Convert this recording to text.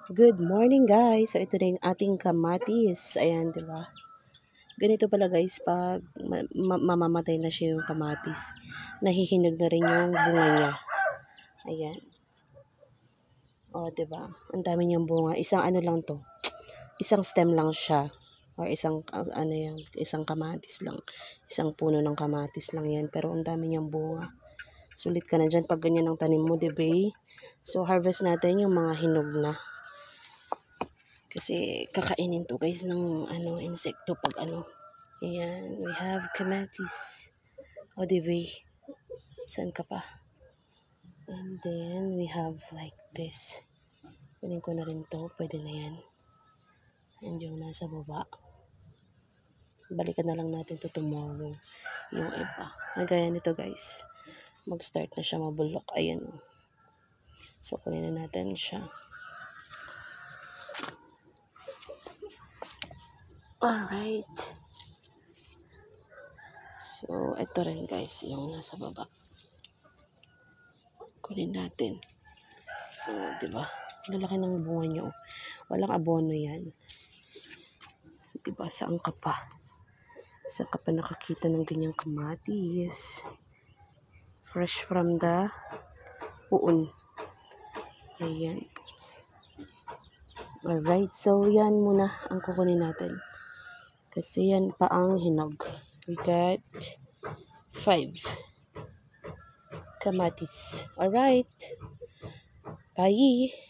Good morning guys! So ito na yung ating kamatis. Ayan, di ba? Ganito pala guys pag mamamatay na siya yung kamatis. Nahihinog na rin yung bunga niya. Ayan. O, di ba? Ang dami niyang bunga. Isang ano lang to. Isang stem lang siya. Or isang ano yan, isang kamatis lang. Isang puno ng kamatis lang yan. Pero ang dami niyang bunga. Sulit ka na dyan pag ganyan ang tanim mo, di ba? So harvest natin yung mga hinog na. Kasi kakainin to guys ng insekto pag ano. Ayan, we have kamatis. O diba, saan ka pa? And then we have like this. Kunin ko na rin to, pwede na yan. And yung nasa baba. Balikan na lang natin to tomorrow. Yung iba. Nagaya nito guys. Mag-start na siya mabulok. Ayan. So kunin na natin siya. Alright. So, ito rin guys, yung nasa baba. Kunin natin. Diba? Lalaki ng bunga nyo. Walang abono yan. Diba? Saan ka pa? Saan ka pa nakakita ng ganyang kamatis? Fresh from the puon. Ayan. Alright. So, yan muna ang kukunin natin. Kasi yan pa ang hinog. We got 5 kamatis. Alright. Bye.